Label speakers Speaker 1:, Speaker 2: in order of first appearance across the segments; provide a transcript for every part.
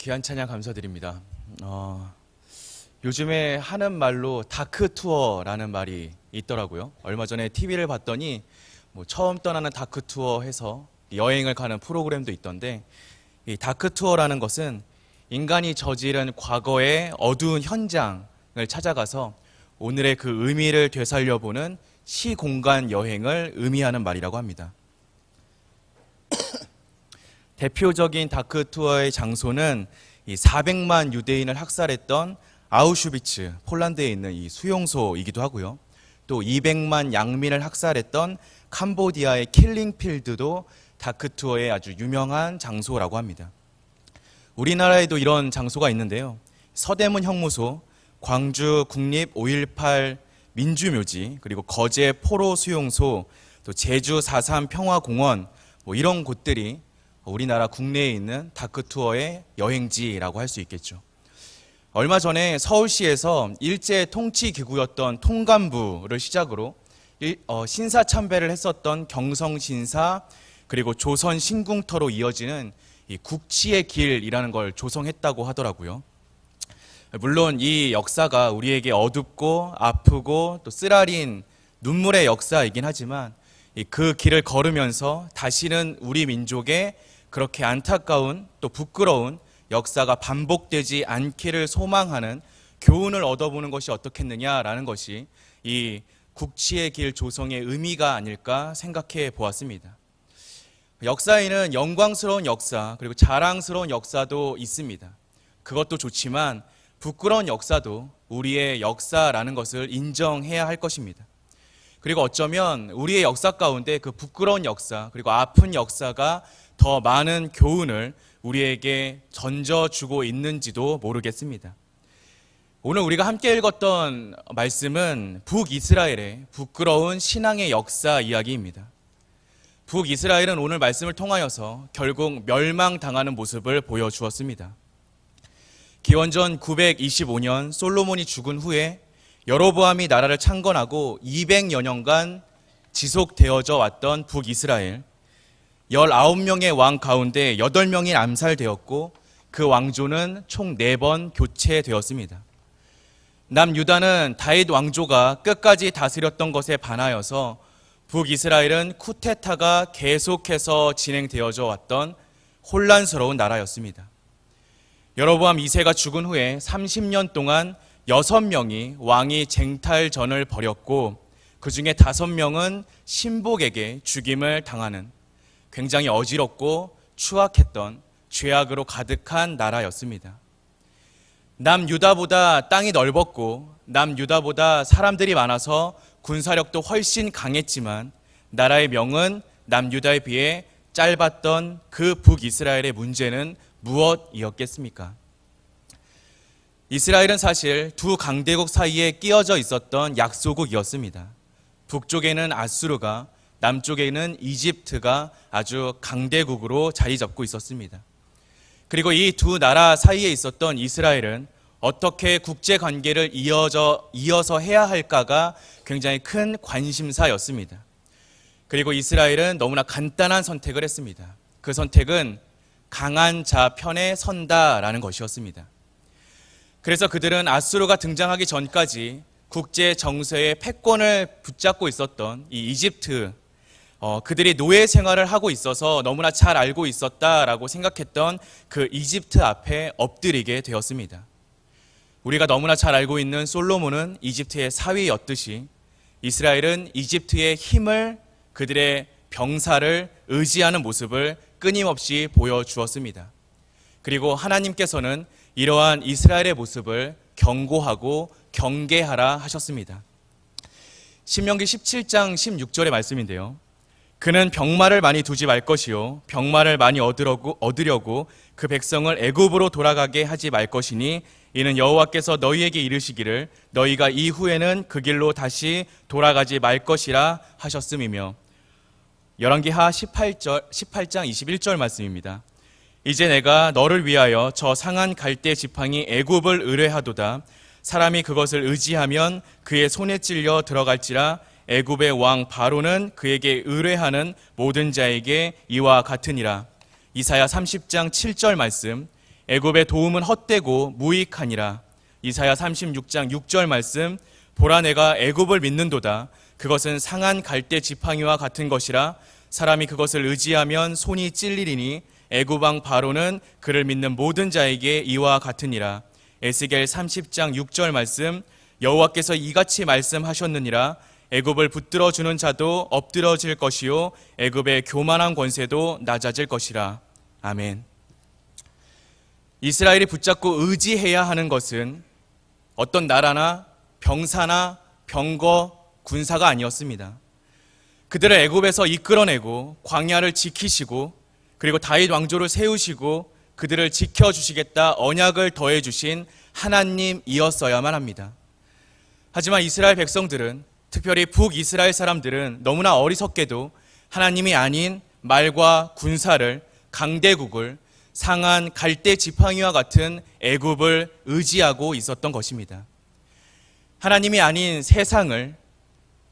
Speaker 1: 귀한 찬양 감사드립니다. 요즘에 하는 말로 다크 투어라는 말이 있더라고요. 얼마 전에 TV를 봤더니 처음 떠나는 다크 투어 해서 여행을 가는 프로그램도 있던데, 이 다크 투어라는 것은 인간이 저지른 과거의 어두운 현장을 찾아가서 오늘의 그 의미를 되살려보는 시공간 여행을 의미하는 말이라고 합니다. 대표적인 다크 투어의 장소는 이 400만 유대인을 학살했던 아우슈비츠, 폴란드에 있는 이 수용소이기도 하고요. 또 200만 양민을 학살했던 캄보디아의 킬링필드도 다크 투어의 아주 유명한 장소라고 합니다. 우리나라에도 이런 장소가 있는데요. 서대문 형무소, 광주 국립 5.18 민주묘지, 그리고 거제 포로 수용소, 또 제주 4.3 평화공원, 이런 곳들이 우리나라 국내에 있는 다크 투어의 여행지라고 할 수 있겠죠. 얼마 전에 서울시에서 일제 통치 기구였던 통감부를 시작으로 신사 참배를 했었던 경성신사, 그리고 조선 신궁터로 이어지는 이 국치의 길이라는 걸 조성했다고 하더라고요. 물론 이 역사가 우리에게 어둡고 아프고 또 쓰라린 눈물의 역사이긴 하지만, 그 길을 걸으면서 다시는 우리 민족의 그렇게 안타까운 또 부끄러운 역사가 반복되지 않기를 소망하는 교훈을 얻어보는 것이 어떻겠느냐라는 것이 이 국치의 길 조성의 의미가 아닐까 생각해 보았습니다. 역사에는 영광스러운 역사, 그리고 자랑스러운 역사도 있습니다. 그것도 좋지만 부끄러운 역사도 우리의 역사라는 것을 인정해야 할 것입니다. 그리고 어쩌면 우리의 역사 가운데 그 부끄러운 역사, 그리고 아픈 역사가 더 많은 교훈을 우리에게 던져주고 있는지도 모르겠습니다. 오늘 우리가 함께 읽었던 말씀은 북이스라엘의 부끄러운 신앙의 역사 이야기입니다. 북이스라엘은 오늘 말씀을 통하여서 결국 멸망당하는 모습을 보여주었습니다. 기원전 925년 솔로몬이 죽은 후에 여로보암이 나라를 창건하고 200여 년간 지속되어져 왔던 북이스라엘, 19명의 왕 가운데 8명이 암살되었고 그 왕조는 총 4번 교체되었습니다. 남유다는 다윗 왕조가 끝까지 다스렸던 것에 반하여서 북이스라엘은 쿠데타가 계속해서 진행되어져 왔던 혼란스러운 나라였습니다. 여로보암 2세가 죽은 후에 30년 동안 6명이 왕위 쟁탈전을 벌였고, 그 중에 5명은 신복에게 죽임을 당하는 굉장히 어지럽고 추악했던 죄악으로 가득한 나라였습니다. 남유다보다 땅이 넓었고 남유다보다 사람들이 많아서 군사력도 훨씬 강했지만, 나라의 명은 남유다에 비해 짧았던 그 북이스라엘의 문제는 무엇이었겠습니까? 이스라엘은 사실 두 강대국 사이에 끼어져 있었던 약소국이었습니다. 북쪽에는 아수르가, 남쪽에는 이집트가 아주 강대국으로 자리 잡고 있었습니다. 그리고 이 두 나라 사이에 있었던 이스라엘은 어떻게 국제관계를 이어서 해야 할까가 굉장히 큰 관심사였습니다. 그리고 이스라엘은 너무나 간단한 선택을 했습니다. 그 선택은 강한 자 편에 선다라는 것이었습니다. 그래서 그들은 아수르가 등장하기 전까지 국제 정세의 패권을 붙잡고 있었던 이 이집트, 그들이 노예 생활을 하고 있어서 너무나 잘 알고 있었다라고 생각했던 그 이집트 앞에 엎드리게 되었습니다. 우리가 너무나 잘 알고 있는 솔로몬은 이집트의 사위였듯이 이스라엘은 이집트의 힘을, 그들의 병사를 의지하는 모습을 끊임없이 보여주었습니다. 그리고 하나님께서는 이러한 이스라엘의 모습을 경고하고 경계하라 하셨습니다. 신명기 17장 16절의 말씀인데요. 그는 병마를 많이 두지 말 것이요 병마를 많이 얻으려고 그 백성을 애굽으로 돌아가게 하지 말 것이니, 이는 여호와께서 너희에게 이르시기를 너희가 이후에는 그 길로 다시 돌아가지 말 것이라 하셨음이며, 열왕기하 18장 21절 말씀입니다. 이제 내가 너를 위하여 저 상한 갈대 지팡이 애굽을 의뢰하도다. 사람이 그것을 의지하면 그의 손에 찔려 들어갈지라. 애굽의 왕 바로는 그에게 의뢰하는 모든 자에게 이와 같으니라. 이사야 30장 7절 말씀. 애굽의 도움은 헛되고 무익하니라. 이사야 36장 6절 말씀, 보라 내가 애굽을 믿는도다. 그것은 상한 갈대 지팡이와 같은 것이라. 사람이 그것을 의지하면 손이 찔리리니 애굽 왕 바로는 그를 믿는 모든 자에게 이와 같으니라. 에스겔 30장 6절 말씀, 여호와께서 이같이 말씀하셨느니라. 애굽을 붙들어 주는 자도 엎드러질 것이요 애굽의 교만한 권세도 낮아질 것이라. 아멘. 이스라엘이 붙잡고 의지해야 하는 것은 어떤 나라나 병사나 병거, 군사가 아니었습니다. 그들을 애굽에서 이끌어내고 광야를 지키시고 그리고 다윗 왕조를 세우시고 그들을 지켜주시겠다 언약을 더해주신 하나님이었어야만 합니다. 하지만 이스라엘 백성들은, 특별히 북이스라엘 사람들은 너무나 어리석게도 하나님이 아닌 말과 군사를, 강대국을, 상한 갈대 지팡이와 같은 애굽을 의지하고 있었던 것입니다. 하나님이 아닌 세상을,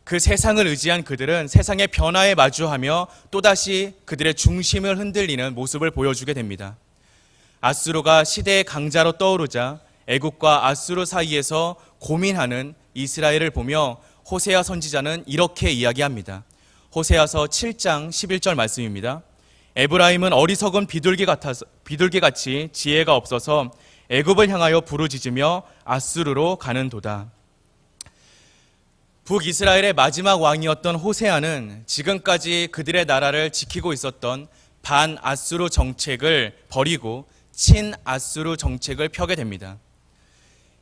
Speaker 1: 그 세상을 의지한 그들은 세상의 변화에 마주하며 또다시 그들의 중심을 흔들리는 모습을 보여주게 됩니다. 아수르가 시대의 강자로 떠오르자 애굽과 아수르 사이에서 고민하는 이스라엘을 보며 호세아 선지자는 이렇게 이야기합니다. 호세아서 7장 11절 말씀입니다. 에브라임은 어리석은 비둘기같이 지혜가 없어서 애굽을 향하여 부르짖으며 아수르로 가는도다. 북이스라엘의 마지막 왕이었던 호세아는 지금까지 그들의 나라를 지키고 있었던 반아수르 정책을 버리고 친아수르 정책을 펴게 됩니다.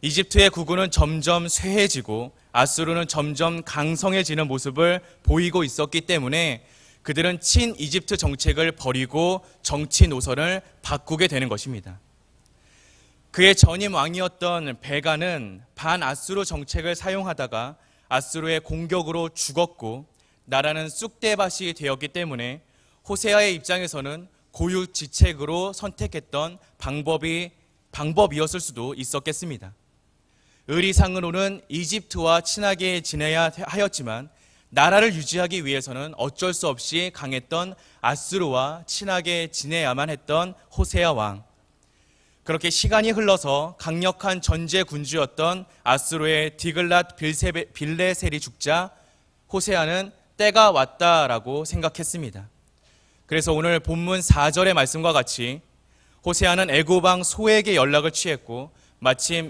Speaker 1: 이집트의 국군은 점점 쇠해지고 아수르는 점점 강성해지는 모습을 보이고 있었기 때문에 그들은 친이집트 정책을 버리고 정치 노선을 바꾸게 되는 것입니다. 그의 전임 왕이었던 베가는 반아수르 정책을 사용하다가 아수르의 공격으로 죽었고 나라는 쑥대밭이 되었기 때문에 호세아의 입장에서는 고유지책으로 선택했던 방법이었을 수도 있었겠습니다. 의리상으로는 이집트와 친하게 지내야 하였지만 나라를 유지하기 위해서는 어쩔 수 없이 강했던 아수르와 친하게 지내야만 했던 호세아 왕. 그렇게 시간이 흘러서 강력한 전제 군주였던 아수르의 디글랏 빌레셀이 죽자 호세아는 때가 왔다라고 생각했습니다. 그래서 오늘 본문 4절의 말씀과 같이 호세아는 애굽 왕 소에게 연락을 취했고 마침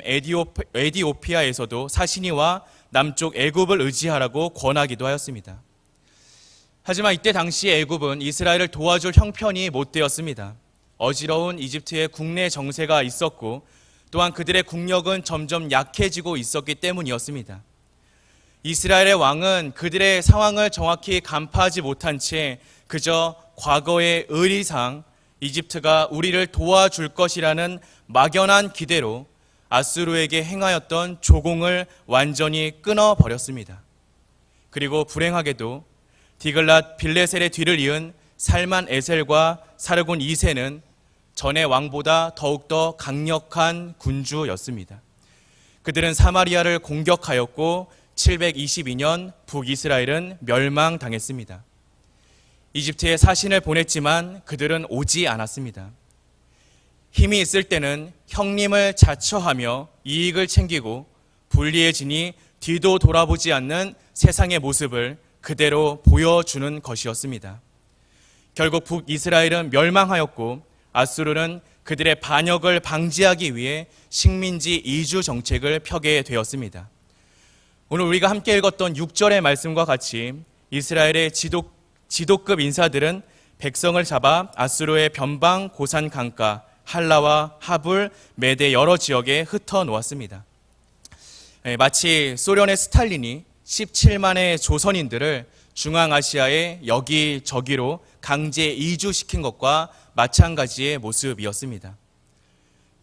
Speaker 1: 에디오피아에서도 사신이와 남쪽 애굽을 의지하라고 권하기도 하였습니다. 하지만 이때 당시 애굽은 이스라엘을 도와줄 형편이 못 되었습니다. 어지러운 이집트의 국내 정세가 있었고 또한 그들의 국력은 점점 약해지고 있었기 때문이었습니다. 이스라엘의 왕은 그들의 상황을 정확히 간파하지 못한 채 그저 과거의 의리상 이집트가 우리를 도와줄 것이라는 막연한 기대로 아수르에게 행하였던 조공을 완전히 끊어버렸습니다. 그리고 불행하게도 디글랏 빌레셀의 뒤를 이은 살만 에셀과 사르곤 2세는 전의 왕보다 더욱더 강력한 군주였습니다. 그들은 사마리아를 공격하였고 722년 북이스라엘은 멸망당했습니다. 이집트에 사신을 보냈지만 그들은 오지 않았습니다. 힘이 있을 때는 형님을 자처하며 이익을 챙기고 불리해지니 뒤도 돌아보지 않는 세상의 모습을 그대로 보여주는 것이었습니다. 결국 북이스라엘은 멸망하였고 아수르는 그들의 반역을 방지하기 위해 식민지 이주 정책을 펴게 되었습니다. 오늘 우리가 함께 읽었던 6절의 말씀과 같이 이스라엘의 지도급 인사들은 백성을 잡아 아수르의 변방 고산 강가 할라와 하불, 메대 여러 지역에 흩어 놓았습니다. 마치 소련의 스탈린이 17만의 조선인들을 중앙아시아의 여기저기로 강제 이주시킨 것과 마찬가지의 모습이었습니다.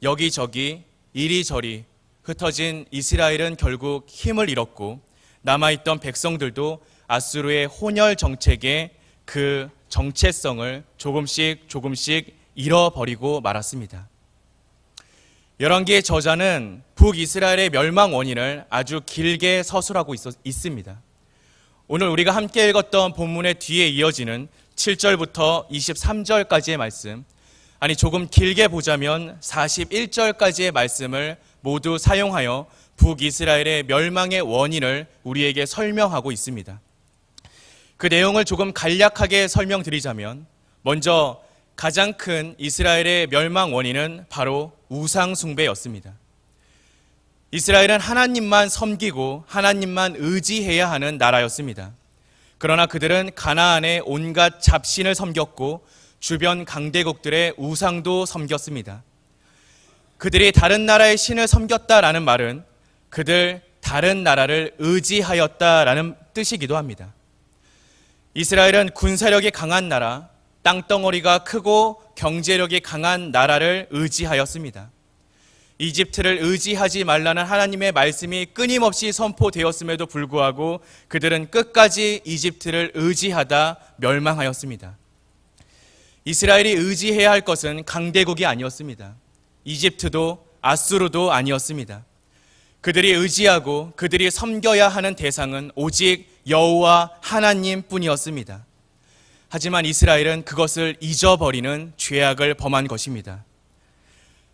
Speaker 1: 여기저기 이리저리 흩어진 이스라엘은 결국 힘을 잃었고 남아있던 백성들도 아수르의 혼혈 정책의 그 정체성을 조금씩 잃어버리고 말았습니다. 열왕기의 저자는 북이스라엘의 멸망 원인을 아주 길게 서술하고 있습니다. 오늘 우리가 함께 읽었던 본문의 뒤에 이어지는 7절부터 23절까지의 말씀, 아니 조금 길게 보자면 41절까지의 말씀을 모두 사용하여 북이스라엘의 멸망의 원인을 우리에게 설명하고 있습니다. 그 내용을 조금 간략하게 설명드리자면 먼저 가장 큰 이스라엘의 멸망 원인은 바로 우상 숭배였습니다. 이스라엘은 하나님만 섬기고 하나님만 의지해야 하는 나라였습니다. 그러나 그들은 가나안의 온갖 잡신을 섬겼고 주변 강대국들의 우상도 섬겼습니다. 그들이 다른 나라의 신을 섬겼다라는 말은 그들 다른 나라를 의지하였다라는 뜻이기도 합니다. 이스라엘은 군사력이 강한 나라, 땅덩어리가 크고 경제력이 강한 나라를 의지하였습니다. 이집트를 의지하지 말라는 하나님의 말씀이 끊임없이 선포되었음에도 불구하고 그들은 끝까지 이집트를 의지하다 멸망하였습니다. 이스라엘이 의지해야 할 것은 강대국이 아니었습니다. 이집트도 아수르도 아니었습니다. 그들이 의지하고 그들이 섬겨야 하는 대상은 오직 여호와 하나님뿐이었습니다. 하지만 이스라엘은 그것을 잊어버리는 죄악을 범한 것입니다.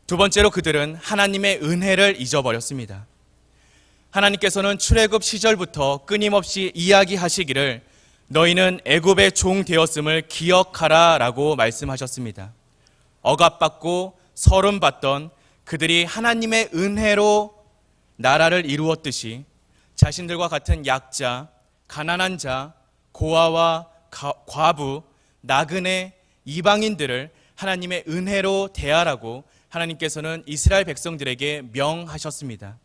Speaker 1: 두 번째로 그들은 하나님의 은혜를 잊어버렸습니다. 하나님께서는 출애굽 시절부터 끊임없이 이야기하시기를 너희는 애굽의 종 되었음을 기억하라 라고 말씀하셨습니다. 억압받고 서름받던 그들이 하나님의 은혜로 나라를 이루었듯이 자신들과 같은 약자, 가난한 자, 고아와 과부, 나그네, 이방인들을 하나님의 은혜로 대하라고 하나님께서는 이스라엘 백성들에게 명하셨습니다.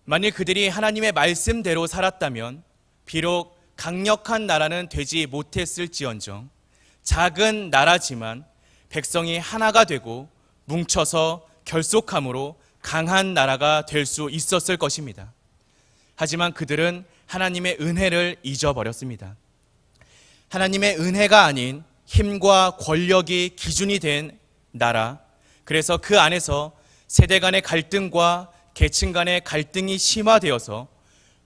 Speaker 1: 만일 그들이 하나님의 말씀대로 살았다면 비록 강력한 나라는 되지 못했을지언정 작은 나라지만 백성이 하나가 되고 뭉쳐서 결속함으로 강한 나라가 될 수 있었을 것입니다. 하지만 그들은 하나님의 은혜를 잊어버렸습니다. 하나님의 은혜가 아닌 힘과 권력이 기준이 된 나라, 그래서 그 안에서 세대 간의 갈등과 계층 간의 갈등이 심화되어서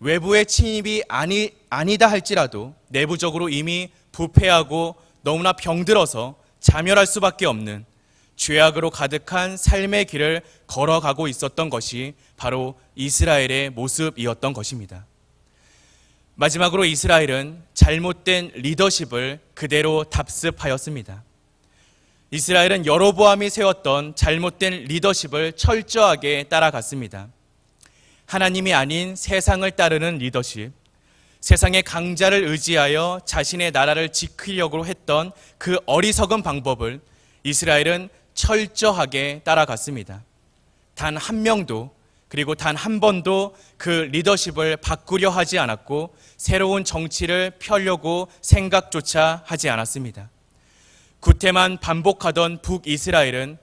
Speaker 1: 외부의 침입이 아니다 할지라도 내부적으로 이미 부패하고 너무나 병들어서 자멸할 수밖에 없는 죄악으로 가득한 삶의 길을 걸어가고 있었던 것이 바로 이스라엘의 모습이었던 것입니다. 마지막으로 이스라엘은 잘못된 리더십을 그대로 답습하였습니다. 이스라엘은 여로보암이 세웠던 잘못된 리더십을 철저하게 따라갔습니다. 하나님이 아닌 세상을 따르는 리더십, 세상의 강자를 의지하여 자신의 나라를 지키려고 했던 그 어리석은 방법을 이스라엘은 철저하게 따라갔습니다. 단 한 명도, 그리고 단 한 번도 그 리더십을 바꾸려 하지 않았고 새로운 정치를 펴려고 생각조차 하지 않았습니다. 구태만 반복하던 북이스라엘은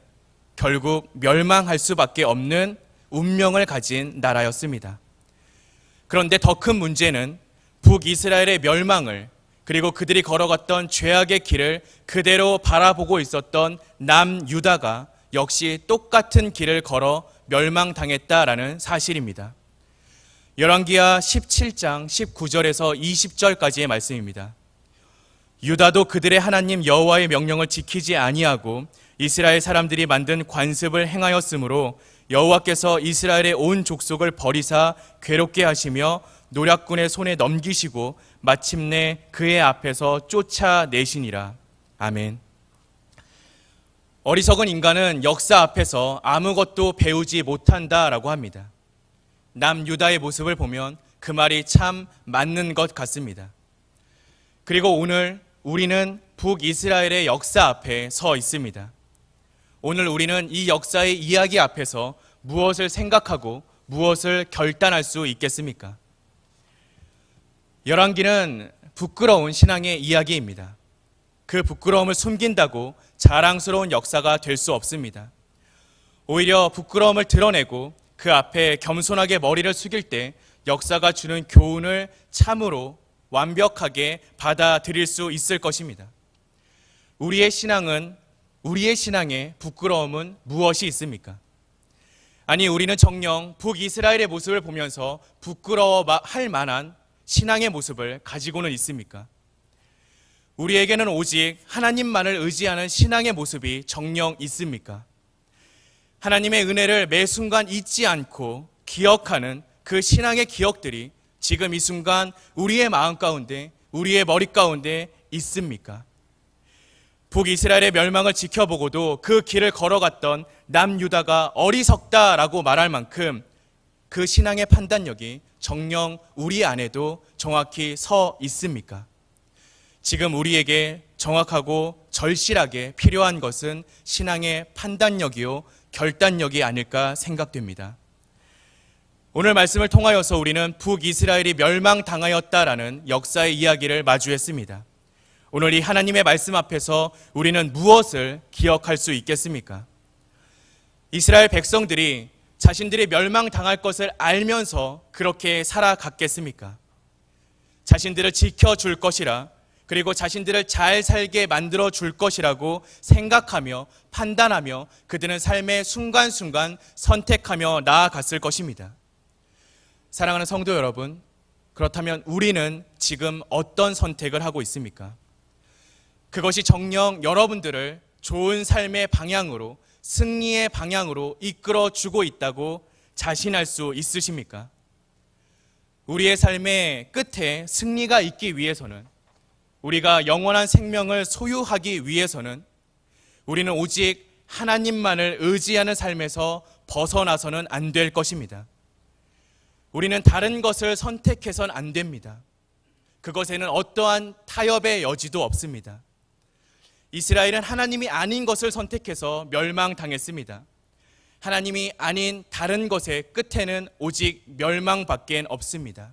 Speaker 1: 결국 멸망할 수밖에 없는 운명을 가진 나라였습니다. 그런데 더 큰 문제는 북이스라엘의 멸망을, 그리고 그들이 걸어갔던 죄악의 길을 그대로 바라보고 있었던 남유다가 역시 똑같은 길을 걸어 멸망당했다라는 사실입니다. 열왕기하 17장 19절에서 20절까지의 말씀입니다. 유다도 그들의 하나님 여호와의 명령을 지키지 아니하고 이스라엘 사람들이 만든 관습을 행하였으므로 여호와께서 이스라엘의 온 족속을 버리사 괴롭게 하시며 노략군의 손에 넘기시고 마침내 그의 앞에서 쫓아내시니라. 아멘. 어리석은 인간은 역사 앞에서 아무것도 배우지 못한다라고 합니다. 남유다의 모습을 보면 그 말이 참 맞는 것 같습니다. 그리고 오늘 우리는 북이스라엘의 역사 앞에 서 있습니다. 오늘 우리는 이 역사의 이야기 앞에서 무엇을 생각하고 무엇을 결단할 수 있겠습니까? 열왕기는 부끄러운 신앙의 이야기입니다. 그 부끄러움을 숨긴다고 자랑스러운 역사가 될 수 없습니다. 오히려 부끄러움을 드러내고 그 앞에 겸손하게 머리를 숙일 때 역사가 주는 교훈을 참으로 완벽하게 받아들일 수 있을 것입니다. 우리의 신앙에 부끄러움은 무엇이 있습니까? 아니, 우리는 정녕 북이스라엘의 모습을 보면서 부끄러워할 만한 신앙의 모습을 가지고는 있습니까? 우리에게는 오직 하나님만을 의지하는 신앙의 모습이 정녕 있습니까? 하나님의 은혜를 매 순간 잊지 않고 기억하는 그 신앙의 기억들이 지금 이 순간 우리의 마음 가운데, 우리의 머리 가운데 있습니까? 북이스라엘의 멸망을 지켜보고도 그 길을 걸어갔던 남유다가 어리석다라고 말할 만큼 그 신앙의 판단력이 정녕 우리 안에도 정확히 서 있습니까? 지금 우리에게 정확하고 절실하게 필요한 것은 신앙의 판단력이요 결단력이 아닐까 생각됩니다. 오늘 말씀을 통하여서 우리는 북이스라엘이 멸망당하였다라는 역사의 이야기를 마주했습니다. 오늘 이 하나님의 말씀 앞에서 우리는 무엇을 기억할 수 있겠습니까? 이스라엘 백성들이 자신들이 멸망당할 것을 알면서 그렇게 살아갔겠습니까? 자신들을 지켜줄 것이라, 그리고 자신들을 잘 살게 만들어 줄 것이라고 생각하며 판단하며 그들은 삶의 순간순간 선택하며 나아갔을 것입니다. 사랑하는 성도 여러분, 그렇다면 우리는 지금 어떤 선택을 하고 있습니까? 그것이 정녕 여러분들을 좋은 삶의 방향으로, 승리의 방향으로 이끌어 주고 있다고 자신할 수 있으십니까? 우리의 삶의 끝에 승리가 있기 위해서는, 우리가 영원한 생명을 소유하기 위해서는 우리는 오직 하나님만을 의지하는 삶에서 벗어나서는 안 될 것입니다. 우리는 다른 것을 선택해서는 안 됩니다. 그것에는 어떠한 타협의 여지도 없습니다. 이스라엘은 하나님이 아닌 것을 선택해서 멸망당했습니다. 하나님이 아닌 다른 것의 끝에는 오직 멸망밖에 없습니다.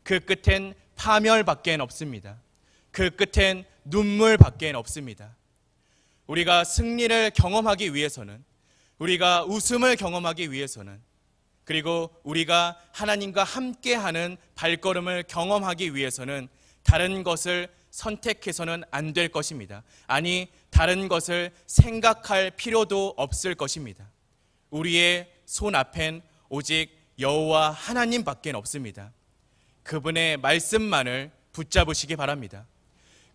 Speaker 1: 그 끝엔 파멸밖에 없습니다. 그 끝엔 눈물밖에 없습니다. 우리가 승리를 경험하기 위해서는, 우리가 웃음을 경험하기 위해서는, 그리고 우리가 하나님과 함께하는 발걸음을 경험하기 위해서는 다른 것을 선택해서는 안 될 것입니다. 아니, 다른 것을 생각할 필요도 없을 것입니다. 우리의 손 앞엔 오직 여호와 하나님밖에 없습니다. 그분의 말씀만을 붙잡으시기 바랍니다.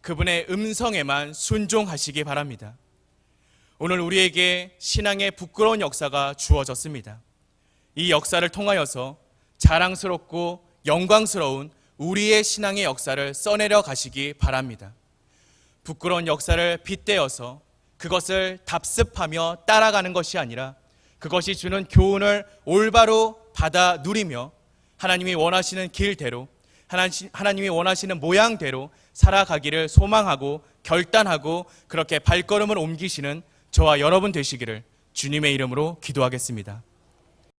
Speaker 1: 그분의 음성에만 순종하시기 바랍니다. 오늘 우리에게 신앙의 부끄러운 역사가 주어졌습니다. 이 역사를 통하여서 자랑스럽고 영광스러운 우리의 신앙의 역사를 써내려 가시기 바랍니다. 부끄러운 역사를 빗대어서 그것을 답습하며 따라가는 것이 아니라 그것이 주는 교훈을 올바로 받아 누리며 하나님이 원하시는 길대로, 하나님이 원하시는 모양대로 살아가기를 소망하고 결단하고 그렇게 발걸음을 옮기시는 저와 여러분 되시기를 주님의 이름으로 기도하겠습니다.